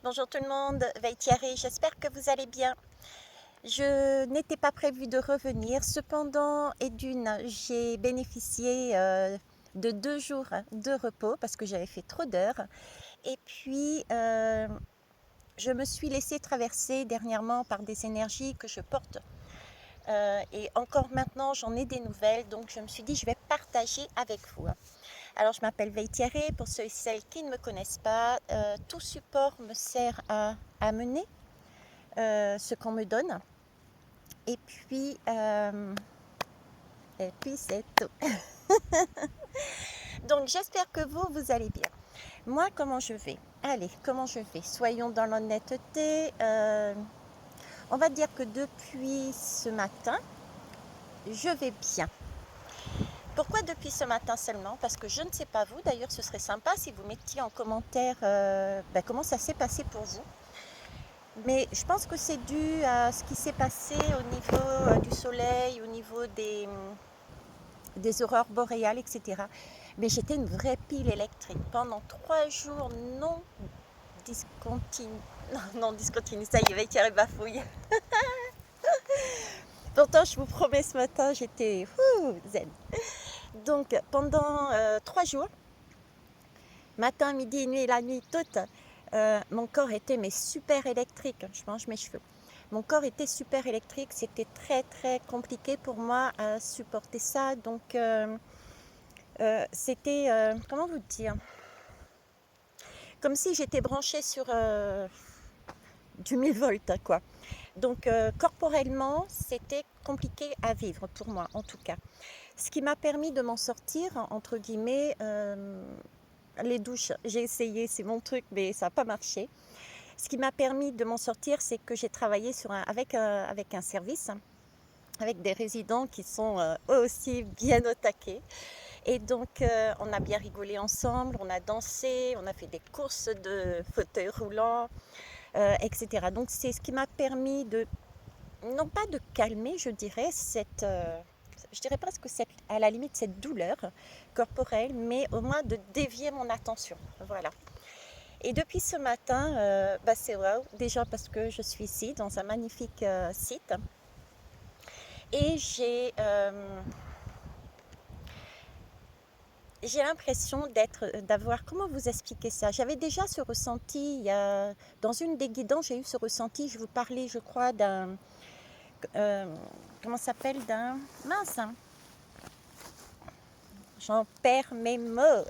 Bonjour tout le monde, Veille Thierry, j'espère que vous allez bien. Je n'étais pas prévue de revenir, cependant, j'ai bénéficié de 2 jours de repos parce que j'avais fait trop d'heures. Et puis, je me suis laissée traverser dernièrement par des énergies que je porte. Et encore maintenant, j'en ai des nouvelles, donc je me suis dit, je vais partager avec vous. Alors, je m'appelle Veille Thierry, pour ceux et celles qui ne me connaissent pas, tout support me sert à amener ce qu'on me donne. Et puis, c'est tout. Donc, j'espère que vous allez bien. Moi, comment je vais? Allez, comment je vais? Soyons dans l'honnêteté. On va dire que depuis ce matin, je vais bien. Pourquoi depuis ce matin seulement? Parce que je ne sais pas vous. D'ailleurs, ce serait sympa si vous mettiez en commentaire comment ça s'est passé pour vous. Mais je pense que c'est dû à ce qui s'est passé au niveau du soleil, au niveau des aurores boréales, etc. Mais j'étais une vraie pile électrique. Pendant 3 jours non discontinue. Non discontinue, ça y est, Thierry bafouille. Pourtant, je vous promets, ce matin, j'étais zen. Donc, pendant 3 jours, matin, midi, nuit, la nuit toute, mon corps était super électrique. Je mange mes cheveux. Mon corps était super électrique. C'était très, très compliqué pour moi à supporter ça. Donc, c'était, comment vous dire, comme si j'étais branchée sur du 1000 volts, quoi. Donc, corporellement, c'était compliqué à vivre pour moi, en tout cas. Ce qui m'a permis de m'en sortir, entre guillemets, les douches. J'ai essayé, c'est mon truc, mais ça n'a pas marché. Ce qui m'a permis de m'en sortir, c'est que j'ai travaillé avec un service, avec des résidents qui sont eux aussi bien au taquet. Et donc, on a bien rigolé ensemble, on a dansé, on a fait des courses de fauteuils roulants, etc. Donc, c'est ce qui m'a permis de, non pas de calmer, je dirais, je dirais presque à la limite cette douleur corporelle, mais au moins de dévier mon attention. Voilà. Et depuis ce matin, c'est waouh, déjà parce que je suis ici, dans un magnifique site. Et j'ai l'impression d'avoir, comment vous expliquer ça? J'avais déjà ce ressenti, dans une des guidances, j'ai eu ce ressenti, je vous parlais, je crois, comment ça s'appelle, mince, hein, j'en perds mes mots,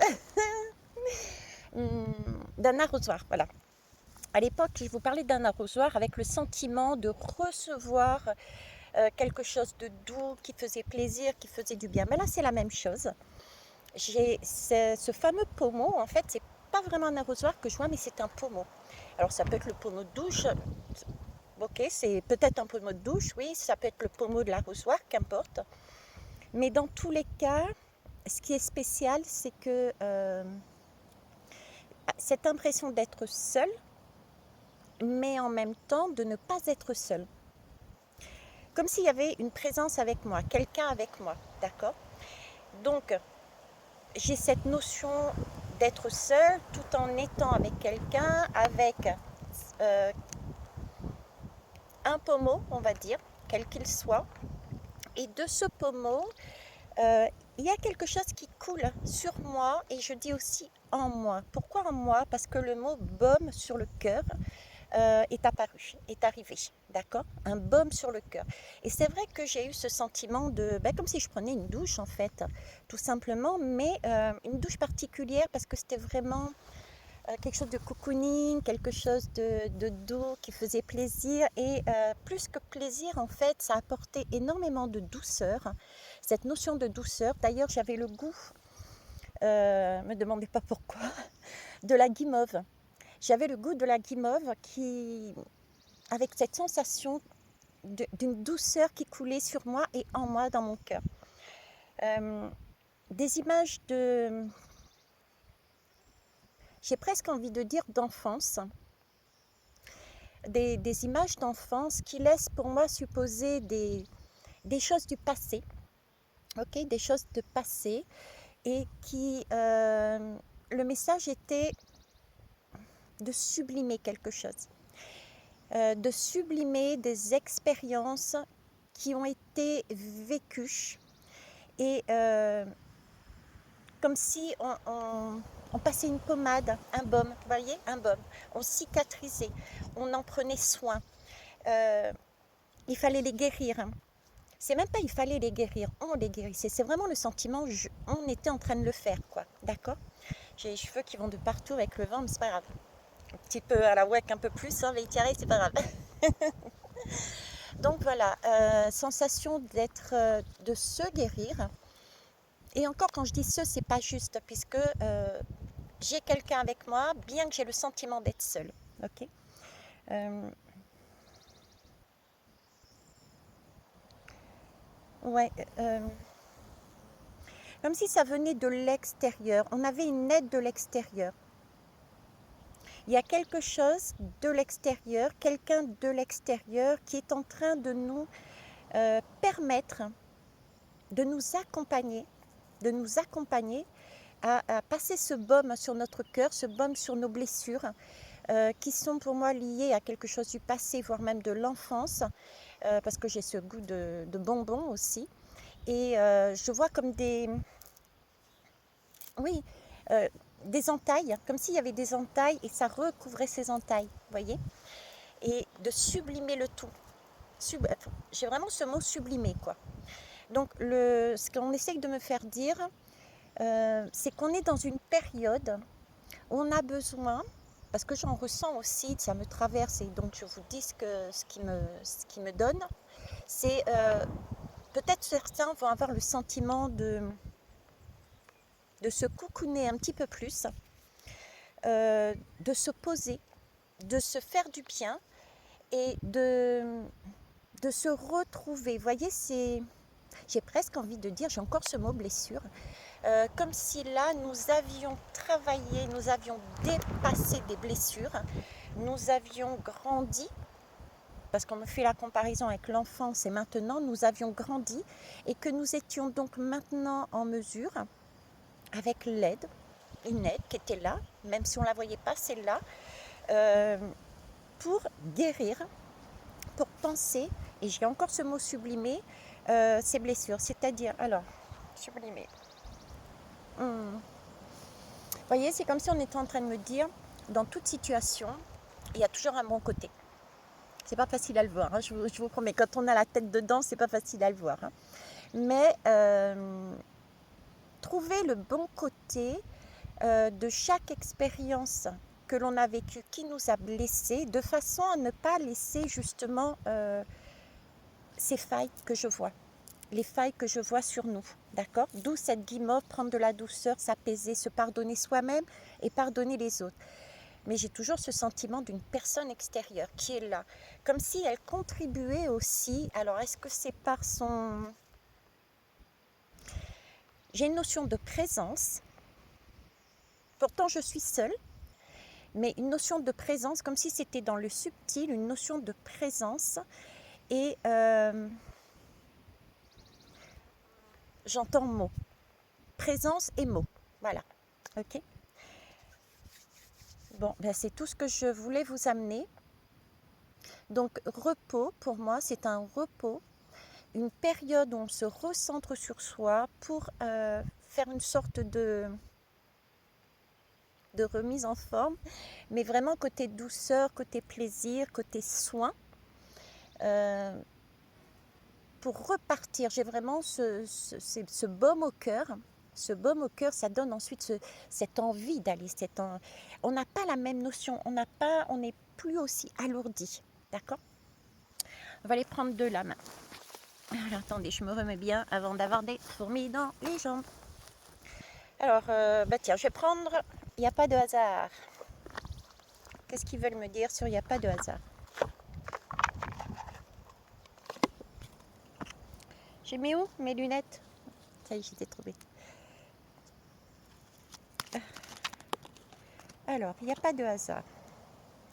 d'un arrosoir, voilà. À l'époque, je vous parlais d'un arrosoir avec le sentiment de recevoir quelque chose de doux, qui faisait plaisir, qui faisait du bien. Mais là, c'est la même chose. J'ai ce fameux pommeau, en fait, c'est pas vraiment un arrosoir que je vois, mais c'est un pommeau. Alors, ça peut être le pommeau de douche, ok, c'est peut-être un pommeau de douche, oui, ça peut être le pommeau de l'arrosoir, qu'importe. Mais dans tous les cas, ce qui est spécial, c'est que cette impression d'être seul, mais en même temps de ne pas être seul. Comme s'il y avait une présence avec moi, quelqu'un avec moi, d'accord? Donc, j'ai cette notion d'être seule tout en étant avec quelqu'un, avec un pommeau, on va dire, quel qu'il soit. Et de ce pommeau, il y a quelque chose qui coule sur moi et je dis aussi en moi. Pourquoi en moi? Parce que le mot baume sur le cœur est apparu, est arrivé, d'accord? Un baume sur le cœur. Et c'est vrai que j'ai eu ce sentiment comme si je prenais une douche en fait, tout simplement, mais une douche particulière parce que c'était vraiment quelque chose de cocooning, quelque chose de doux qui faisait plaisir et plus que plaisir en fait, ça apportait énormément de douceur, cette notion de douceur. D'ailleurs, j'avais le goût, me demandez pas pourquoi, de la guimauve. J'avais le goût de la guimauve avec cette sensation d'une douceur qui coulait sur moi et en moi, dans mon cœur. Des images j'ai presque envie de dire d'enfance, des images d'enfance qui laissent pour moi supposer des choses du passé, ok, des choses de passé, et le message était de sublimer quelque chose, de sublimer des expériences qui ont été vécues et comme si on passait une pommade, un baume, vous voyez, un baume, on cicatrisait, on en prenait soin. Il fallait les guérir. C'est même pas il fallait les guérir, on les guérissait. C'est vraiment le sentiment, on était en train de le faire, quoi. D'accord? J'ai les cheveux qui vont de partout avec le vent, mais c'est pas grave. Un petit peu à la ouac, un peu plus, hein, mais c'est pas grave. Donc voilà, sensation d'être, de se guérir. Et encore, quand je dis ce, c'est pas juste, puisque j'ai quelqu'un avec moi, bien que j'ai le sentiment d'être seule. Ok. Ouais. Comme si ça venait de l'extérieur. On avait une aide de l'extérieur. Il y a quelque chose de l'extérieur, quelqu'un de l'extérieur qui est en train de nous permettre de nous accompagner à passer ce baume sur notre cœur, ce baume sur nos blessures, qui sont pour moi liées à quelque chose du passé, voire même de l'enfance, parce que j'ai ce goût de bonbons aussi. Et je vois comme des... Oui, des entailles, comme s'il y avait des entailles et ça recouvrait ces entailles, vous voyez? Et de sublimer le tout. J'ai vraiment ce mot sublimer, quoi. Donc, ce qu'on essaye de me faire dire, c'est qu'on est dans une période où on a besoin, parce que j'en ressens aussi, ça me traverse, et donc je vous dis ce qui me donne, c'est peut-être certains vont avoir le sentiment de se cocooner un petit peu plus, de se poser, de se faire du bien et de se retrouver. Vous voyez, j'ai presque envie de dire, j'ai encore ce mot blessure, comme si là nous avions travaillé, nous avions dépassé des blessures, nous avions grandi, parce qu'on me fait la comparaison avec l'enfance et maintenant nous avions grandi et que nous étions donc maintenant en mesure, avec l'aide, une aide qui était là, même si on ne la voyait pas, c'est là, pour guérir, pour penser, et j'ai encore ce mot sublimer, ces blessures, c'est-à-dire, alors, sublimer. Vous voyez, c'est comme si on était en train de me dire, dans toute situation, il y a toujours un bon côté. C'est pas facile à le voir, hein, je vous promets, quand on a la tête dedans, c'est pas facile à le voir. Hein. Mais trouver le bon côté de chaque expérience que l'on a vécue, qui nous a blessés, de façon à ne pas laisser justement ces failles que je vois, les failles que je vois sur nous, d'accord? D'où cette guimauve, prendre de la douceur, s'apaiser, se pardonner soi-même et pardonner les autres. Mais j'ai toujours ce sentiment d'une personne extérieure qui est là, comme si elle contribuait aussi. Alors, est-ce que c'est par son... J'ai une notion de présence, pourtant je suis seule, mais une notion de présence, comme si c'était dans le subtil, une notion de présence. Et j'entends mots, présence et mots, voilà, ok. Bon, ben c'est tout ce que je voulais vous amener. Donc, repos, pour moi, c'est un repos, une période où on se recentre sur soi pour faire une sorte de remise en forme, mais vraiment côté douceur, côté plaisir, côté soin, pour repartir. J'ai vraiment ce baume au cœur. Ce baume au cœur, ça donne ensuite cette envie d'aller. On n'a pas la même notion, on n'est plus aussi alourdi. D'accord? On va les prendre de la main. Alors, attendez, je me remets bien avant d'avoir des fourmis dans les jambes. Alors, tiens, je vais prendre il n'y a pas de hasard. Qu'est-ce qu'ils veulent me dire sur il n'y a pas de hasard? J'ai mis où mes lunettes? Ça y est, j'étais trop bête. Alors, il n'y a pas de hasard.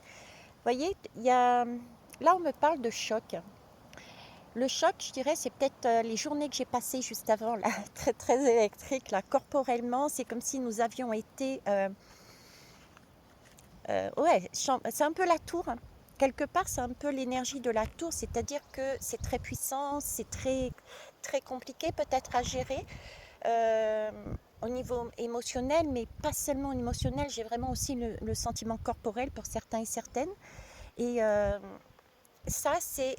Vous voyez, là on me parle de choc. Le choc, je dirais, c'est peut-être les journées que j'ai passées juste avant, là, très très électriques, là, corporellement. C'est comme si nous avions été Ouais, c'est un peu la tour. Quelque part, c'est un peu l'énergie de la tour, c'est-à-dire que c'est très puissant, c'est très, très compliqué peut-être à gérer euh, au niveau émotionnel, mais pas seulement émotionnel, j'ai vraiment aussi le sentiment corporel pour certains et certaines. Et ça, c'est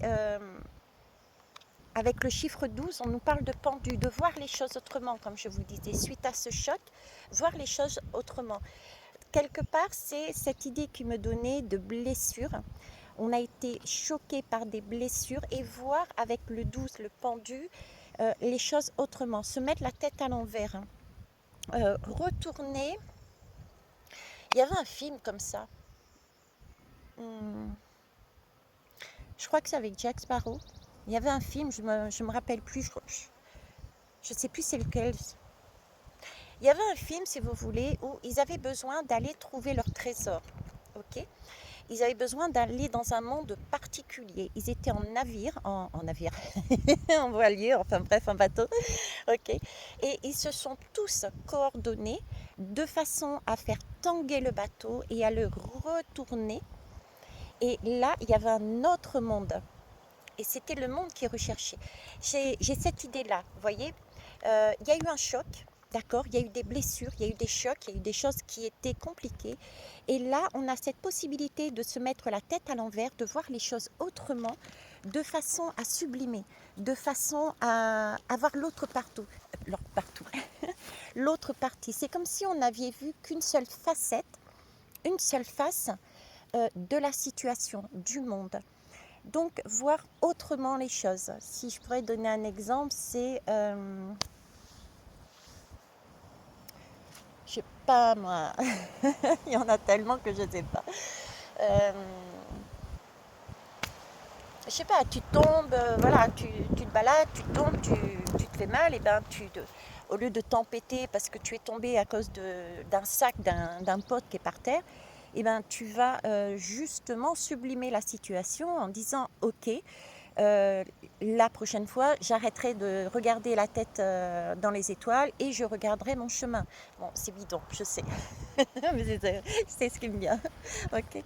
avec le chiffre 12, on nous parle de pendu, de voir les choses autrement, comme je vous disais, suite à ce choc, voir les choses autrement. Quelque part, c'est cette idée qui me donnait de blessure. On a été choqué par des blessures et voir avec le 12, le pendu, les choses autrement, se mettre la tête à l'envers, hein. Retourner. Il y avait un film comme ça. Hmm, je crois que c'est avec Jack Sparrow. Il y avait un film, je me rappelle plus, je sais plus c'est lequel. Il y avait un film, si vous voulez, où ils avaient besoin d'aller trouver leur trésor. Ok. Ils avaient besoin d'aller dans un monde particulier. Ils étaient en navire, en navire, en voilier, enfin bref, en bateau. Ok. Et ils se sont tous coordonnés de façon à faire tanguer le bateau et à le retourner. Et là, il y avait un autre monde. Et c'était le monde qui est recherché. J'ai cette idée-là, vous voyez. Il y a eu un choc, d'accord. Il y a eu des blessures, il y a eu des chocs, il y a eu des choses qui étaient compliquées. Et là, on a cette possibilité de se mettre la tête à l'envers, de voir les choses autrement, de façon à sublimer, de façon à voir l'autre partout. Partout. L'autre partie. C'est comme si on n'avait vu qu'une seule facette, une seule face de la situation, du monde. Donc, voir autrement les choses. Si je pourrais donner un exemple, c'est, je sais pas moi, il y en a tellement que je ne sais pas. Euh, je sais pas, tu tombes, voilà, tu te balades, tu tombes, tu te fais mal, et ben au lieu de t'empêter parce que tu es tombé à cause d'un sac d'un pote qui est par terre, et ben tu vas justement sublimer la situation en disant ok, euh, la prochaine fois, j'arrêterai de regarder la tête dans les étoiles et je regarderai mon chemin. Bon, c'est bidon, je sais, mais c'est ce qui me vient. Ok.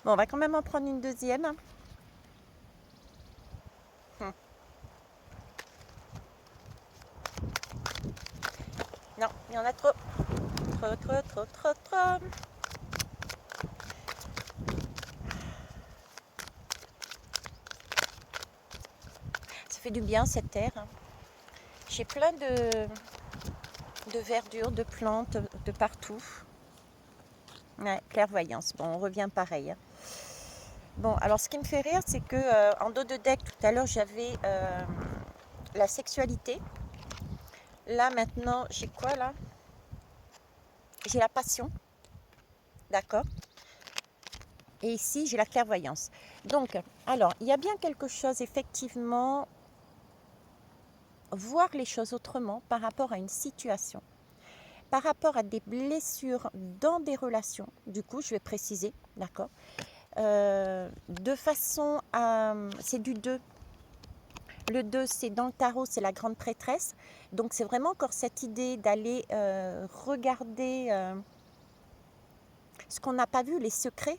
Bon, on va quand même en prendre une deuxième. Hmm. Non, il y en a trop. Trop, trop, trop, trop, trop. Ça fait du bien cette terre, hein. J'ai plein de verdure, de plantes de partout. Ouais, clairvoyance. Bon, on revient pareil, hein. Bon, alors ce qui me fait rire, c'est que en dos de deck, tout à l'heure, j'avais la sexualité. Là, maintenant, j'ai quoi là? J'ai la passion, d'accord? Et ici, j'ai la clairvoyance. Donc, alors, il y a bien quelque chose, effectivement, voir les choses autrement par rapport à une situation, par rapport à des blessures dans des relations. Du coup, je vais préciser, d'accord? De façon à... C'est du 2. Le 2, c'est dans le tarot, c'est la grande prêtresse. Donc, c'est vraiment encore cette idée d'aller regarder ce qu'on n'a pas vu, les secrets,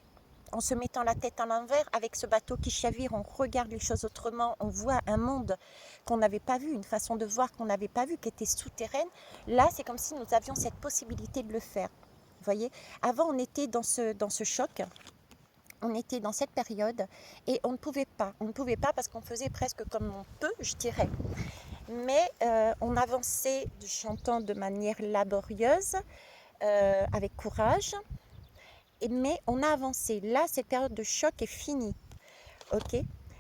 en se mettant la tête à l'envers, avec ce bateau qui chavire, on regarde les choses autrement, on voit un monde qu'on n'avait pas vu, une façon de voir qu'on n'avait pas vu, qui était souterraine. Là, c'est comme si nous avions cette possibilité de le faire. Vous voyez, avant, on était dans ce choc, on était dans cette période et on ne pouvait pas. On ne pouvait pas parce qu'on faisait presque comme on peut, je dirais. Mais on avançait, j'entends, de manière laborieuse, avec courage, mais on a avancé. Là, cette période de choc est finie. Ok.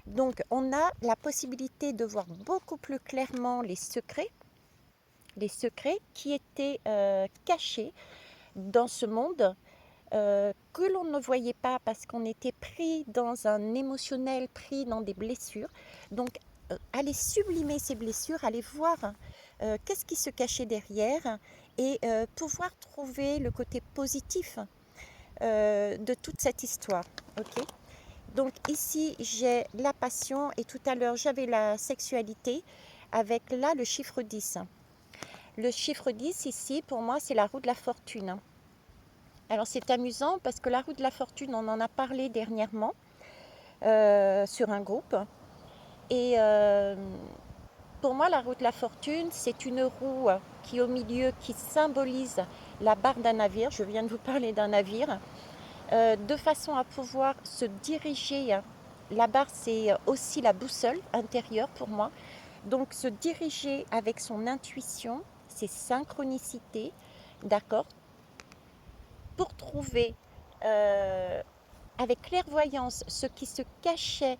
Donc, on a la possibilité de voir beaucoup plus clairement les secrets qui étaient cachés dans ce monde, que l'on ne voyait pas parce qu'on était pris dans un émotionnel, pris dans des blessures. Donc, aller sublimer ces blessures, aller voir qu'est-ce qui se cachait derrière et pouvoir trouver le côté positif de toute cette histoire. Ok. Donc ici, j'ai la passion et tout à l'heure, j'avais la sexualité avec là le chiffre 10. Le chiffre 10 ici, pour moi, c'est la roue de la fortune. Alors c'est amusant parce que la roue de la fortune, on en a parlé dernièrement sur un groupe. Et pour moi, la roue de la fortune, c'est une roue qui au milieu, qui symbolise la barre d'un navire. Je viens de vous parler d'un navire. De façon à pouvoir se diriger. La barre, c'est aussi la boussole intérieure pour moi. Donc, se diriger avec son intuition, ses synchronicités, d'accord, pour trouver avec clairvoyance ce qui se cachait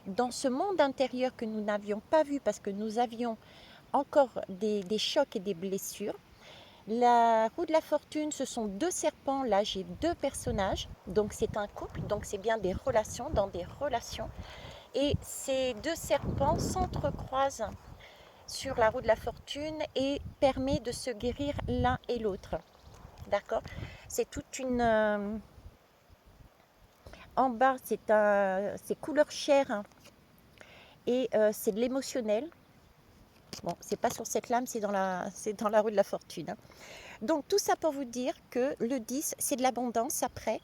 dans ce monde intérieur que nous n'avions pas vu parce que nous avions encore des chocs et des blessures. La roue de la fortune, ce sont deux serpents. Là, j'ai deux personnages. Donc, c'est un couple. Donc, c'est bien des relations, dans des relations. Et ces deux serpents s'entrecroisent sur la roue de la fortune et permet de se guérir l'un et l'autre. D'accord? C'est toute une... en bas, c'est couleur chair hein, et c'est de l'émotionnel. Bon, c'est pas sur cette lame, c'est dans la roue de la fortune. Hein. Donc tout ça pour vous dire que le 10, c'est de l'abondance après.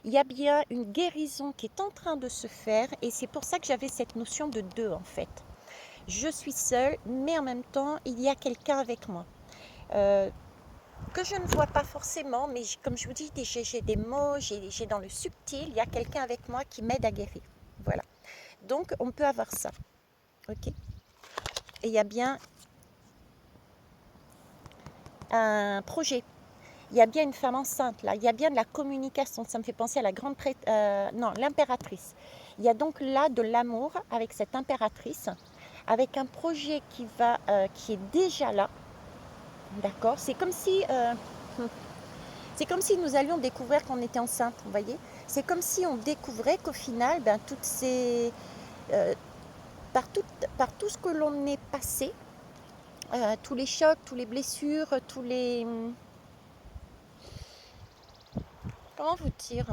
Il y a bien une guérison qui est en train de se faire et c'est pour ça que j'avais cette notion de deux en fait. Je suis seule, mais en même temps, il y a quelqu'un avec moi. Que je ne vois pas forcément, mais comme je vous dis, j'ai des mots, j'ai dans le subtil, il y a quelqu'un avec moi qui m'aide à guérir. Voilà. Donc on peut avoir ça. Ok. Et il y a bien un projet. Il y a bien une femme enceinte là, il y a bien de la communication, ça me fait penser à la grande l'impératrice. Il y a donc là de l'amour avec cette impératrice, avec un projet qui est déjà là, d'accord. C'est comme si nous allions découvrir qu'on était enceinte, vous voyez. C'est comme si on découvrait qu'au final, toutes ces par tout ce que l'on est passé, tous les chocs, toutes les blessures, comment vous dire,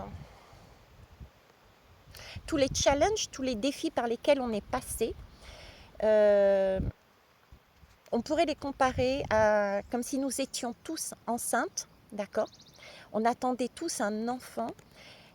tous les challenges, tous les défis par lesquels on est passé, on pourrait les comparer à comme si nous étions tous enceintes, d'accord. On attendait tous un enfant,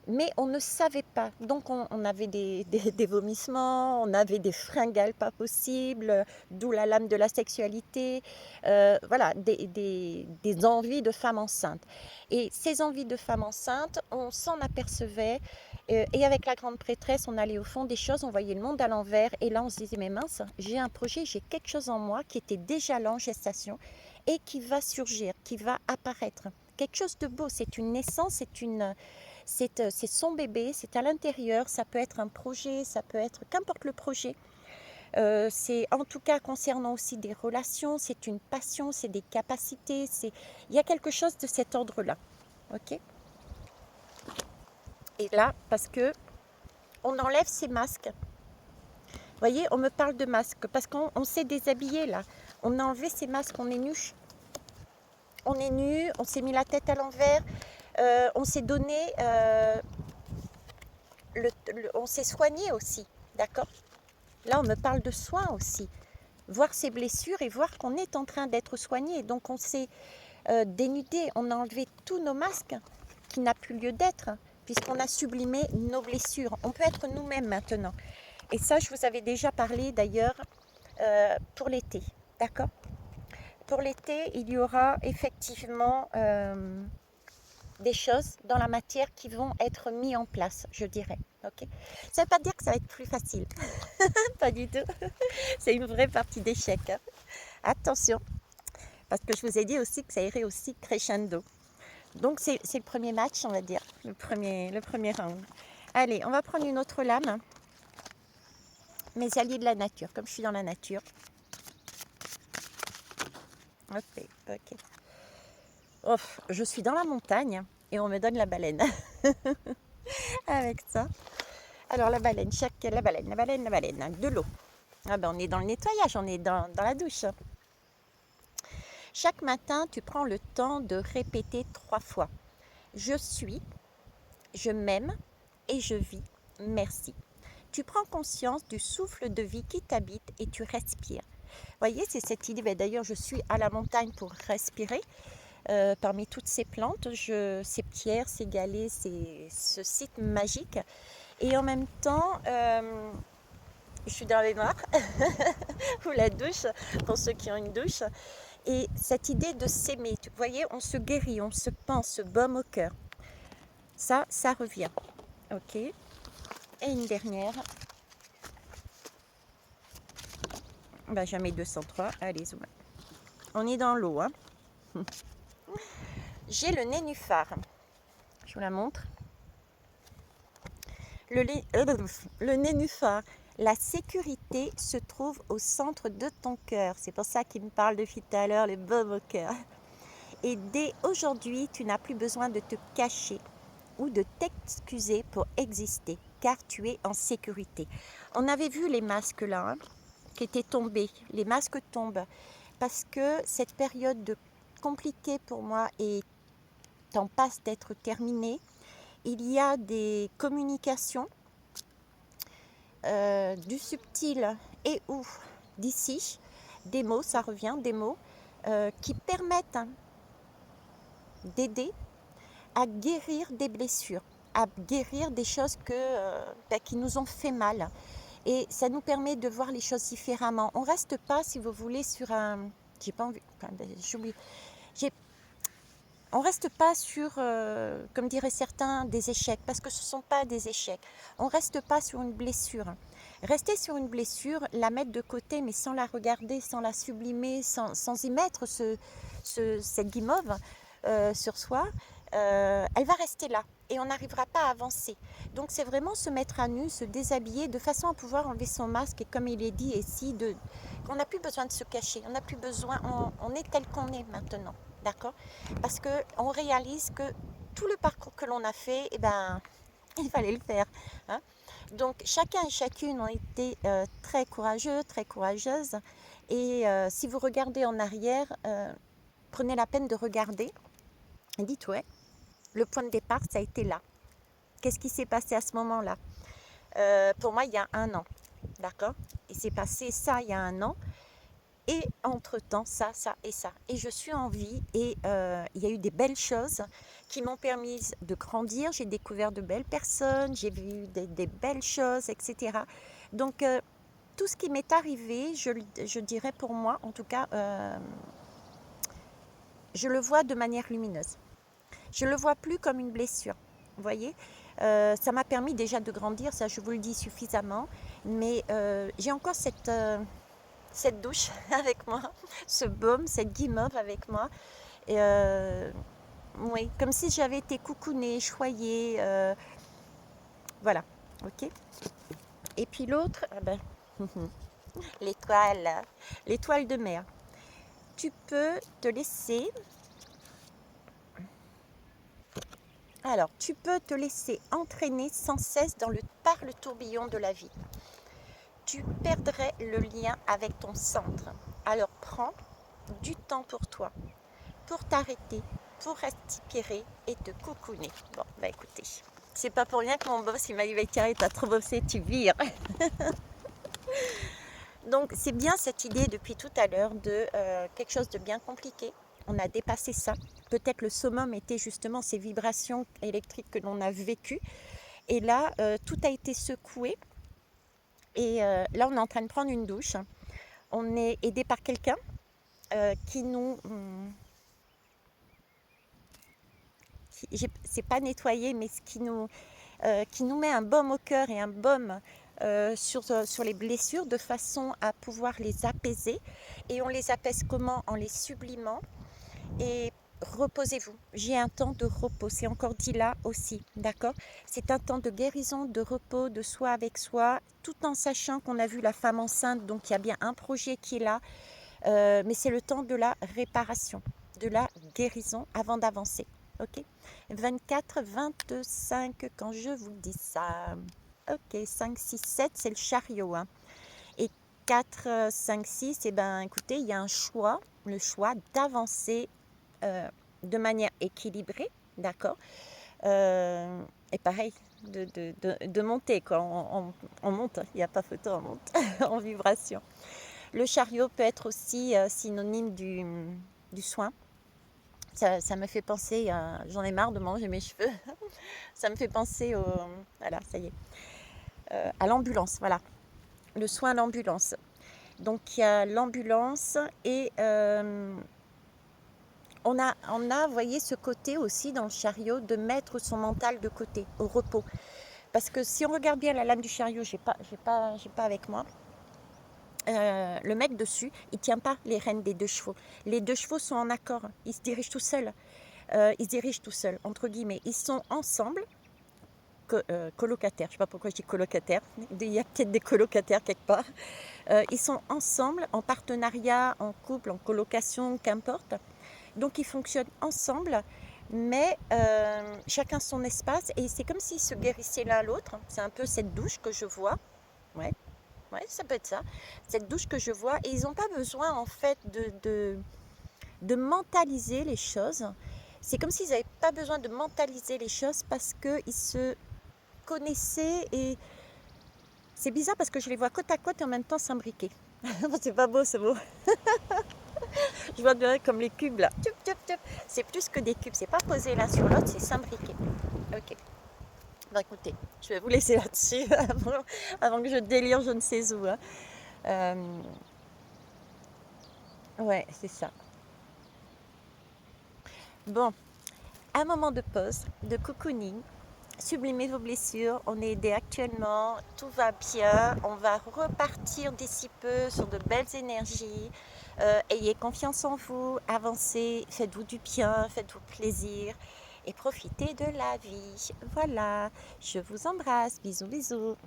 mais on ne savait pas. Donc on avait des vomissements, on avait des fringales pas possibles, d'où la lame de la sexualité, voilà, des envies de femmes enceintes. Et ces envies de femmes enceintes, on s'en apercevait, et avec la grande prêtresse, on allait au fond des choses, on voyait le monde à l'envers, et là on se disait, mais mince, j'ai un projet, j'ai quelque chose en moi qui était déjà là en gestation, et qui va surgir, qui va apparaître. Quelque chose de beau, c'est une naissance, c'est son bébé, c'est à l'intérieur, ça peut être un projet, ça peut être qu'importe le projet. C'est en tout cas concernant aussi des relations, c'est une passion, c'est des capacités, il y a quelque chose de cet ordre-là. Ok. Et là, parce que on enlève ces masques. Vous voyez, on me parle de masques parce qu'on s'est déshabillé là. On a enlevé ces masques, on est nus. On est nus, on s'est mis la tête à l'envers, on s'est donné, on s'est soigné aussi, d'accord. Là, on me parle de soins aussi. Voir ses blessures et voir qu'on est en train d'être soigné. Donc, on s'est dénudé, on a enlevé tous nos masques qui n'a plus lieu d'être, puisqu'on a sublimé nos blessures. On peut être nous-mêmes maintenant. Et ça, je vous avais déjà parlé d'ailleurs pour l'été, d'accord. Pour l'été, il y aura effectivement des choses dans la matière qui vont être mises en place, je dirais. Okay. Ça ne veut pas dire que ça va être plus facile. Pas du tout. C'est une vraie partie d'échec. Hein. Attention. Parce que je vous ai dit aussi que ça irait aussi crescendo. Donc c'est le premier match, on va dire. Le premier round. Allez, on va prendre une autre lame. Mes alliés de la nature, comme je suis dans la nature. Ok. Oh, je suis dans la montagne et on me donne la baleine. Avec ça. Alors la baleine, la baleine, de l'eau. Ah ben on est dans le nettoyage, on est dans la douche. Chaque matin, tu prends le temps de répéter 3 fois. Je suis, je m'aime et je vis. Merci. Tu prends conscience du souffle de vie qui t'habite et tu respires. Vous voyez, c'est cette idée. D'ailleurs, je suis à la montagne pour respirer. parmi toutes ces plantes, ces pierres, ces galets, ce site magique. Et en même temps, je suis dans la baignoire ou la douche, pour ceux qui ont une douche. Et cette idée de s'aimer, vous voyez, on se guérit, on se pense, se baume au cœur. Ça revient. Ok. Et une dernière. Bah, j'en mets 203. Allez, zoom. On est dans l'eau. Hein. J'ai le nénuphar. Je vous la montre. Le nénuphar. La sécurité se trouve au centre de ton cœur. C'est pour ça qu'il me parle depuis tout à l'heure, les baumes au cœur. Et dès aujourd'hui, tu n'as plus besoin de te cacher ou de t'excuser pour exister, car tu es en sécurité. On avait vu les masques là, hein, qui étaient tombés. Les masques tombent parce que cette période compliquée pour moi est en passe d'être terminée. Il y a des communications du subtil et ou d'ici, des mots, ça revient, des mots qui permettent d'aider à guérir des blessures, à guérir des choses qui nous ont fait mal. Et ça nous permet de voir les choses différemment. On ne reste pas, si vous voulez, sur un... J'ai pas envie... J'oublie. On ne reste pas sur, comme diraient certains, des échecs, parce que ce ne sont pas des échecs. On ne reste pas sur une blessure. Rester sur une blessure, la mettre de côté, mais sans la regarder, sans la sublimer, sans y mettre cette guimauve sur soi, elle va rester là et on n'arrivera pas à avancer. Donc c'est vraiment se mettre à nu, se déshabiller de façon à pouvoir enlever son masque et comme il est dit ici, qu'on n'a plus besoin de se cacher, on n'a plus besoin, on est tel qu'on est maintenant, d'accord? Parce qu'on réalise que tout le parcours que l'on a fait, eh ben, il fallait le faire. Hein. Donc chacun et chacune ont été très courageux, très courageuses et si vous regardez en arrière, prenez la peine de regarder et dites ouais, le point de départ, ça a été là. Qu'est-ce qui s'est passé à ce moment-là? Pour moi, il y a 1 an, d'accord? Il s'est passé ça il y a 1 an. Et entre-temps, ça et ça. Et je suis en vie et il y a eu des belles choses qui m'ont permis de grandir. J'ai découvert de belles personnes, j'ai vu des belles choses, etc. Donc, tout ce qui m'est arrivé, je dirais pour moi, en tout cas, je le vois de manière lumineuse. Je ne le vois plus comme une blessure. Vous voyez, ça m'a permis déjà de grandir, ça je vous le dis suffisamment. Mais j'ai encore cette douche avec moi, ce baume, cette guimauve avec moi. Et, oui, comme si j'avais été coucounée, choyée. Voilà, ok. Et puis l'autre, l'étoile de mer. Tu peux te laisser... Alors, tu peux te laisser entraîner sans cesse par le tourbillon de la vie. Tu perdrais le lien avec ton centre. Alors, prends du temps pour toi, pour t'arrêter, pour respirer et te coucouner. Bon, bah écoutez, c'est pas pour rien que mon boss, il m'a dit, Thierry, t'as trop bossé, tu vires. Donc, c'est bien cette idée depuis tout à l'heure de quelque chose de bien compliqué. On a dépassé ça. Peut-être le summum était justement ces vibrations électriques que l'on a vécues. Et là, tout a été secoué. Et là, on est en train de prendre une douche. On est aidé par quelqu'un qui nous... c'est pas nettoyé, mais qui nous met un baume au cœur et un baume sur les blessures de façon à pouvoir les apaiser. Et on les apaise comment? En les sublimant. Et reposez-vous. J'ai un temps de repos. C'est encore dit là aussi, d'accord? C'est un temps de guérison, de repos, de soi avec soi, tout en sachant qu'on a vu la femme enceinte, donc il y a bien un projet qui est là. Mais c'est le temps de la réparation, de la guérison avant d'avancer. Ok, 24, 25 quand je vous dis ça. Ok, 5, 6, 7, c'est le chariot. Hein. Et 4, 5, 6, eh ben, écoutez, il y a un choix, le choix d'avancer de manière équilibrée, d'accord. Et pareil, de monter, quoi. On monte, il n'y a pas photo, on monte en vibration. Le chariot peut être aussi synonyme du soin, Ça me fait penser j'en ai marre de manger mes cheveux. Ça me fait penser au, voilà, ça y est, à l'ambulance, voilà, le soin à l'ambulance. Donc il y a l'ambulance et vous voyez, ce côté aussi dans le chariot de mettre son mental de côté, au repos. Parce que si on regarde bien la lame du chariot, j'ai pas avec moi. Le mec dessus, il tient pas les rênes des deux chevaux. Les deux chevaux sont en accord, ils se dirigent tout seuls. Entre guillemets. Ils sont ensemble, colocataires. Je sais pas pourquoi je dis colocataires. Il y a peut-être des colocataires quelque part. Ils sont ensemble, en partenariat, en couple, en colocation, qu'importe. Donc ils fonctionnent ensemble, mais chacun son espace. Et c'est comme s'ils se guérissaient l'un l'autre. C'est un peu cette douche que je vois. Ouais. Ouais, ça peut être ça. Cette douche que je vois. Et ils n'ont pas besoin, en fait, de mentaliser les choses. C'est comme s'ils n'avaient pas besoin de mentaliser les choses parce qu'ils se connaissaient. Et c'est bizarre parce que je les vois côte à côte et en même temps s'imbriquer. C'est pas beau ce mot. Je vois bien comme les cubes là. Tup, tup, tup. C'est plus que des cubes. C'est pas posé l'un sur l'autre, c'est s'imbriquer. Ok. Bon, écoutez, je vais vous laisser là-dessus avant que je délire je ne sais où, hein. Ouais, c'est ça. Bon, un moment de pause, de cocooning. Sublimez vos blessures, on est aidé actuellement, tout va bien, on va repartir d'ici peu sur de belles énergies. Ayez confiance en vous, avancez, faites-vous du bien, faites-vous plaisir et profitez de la vie. Voilà, je vous embrasse, bisous bisous.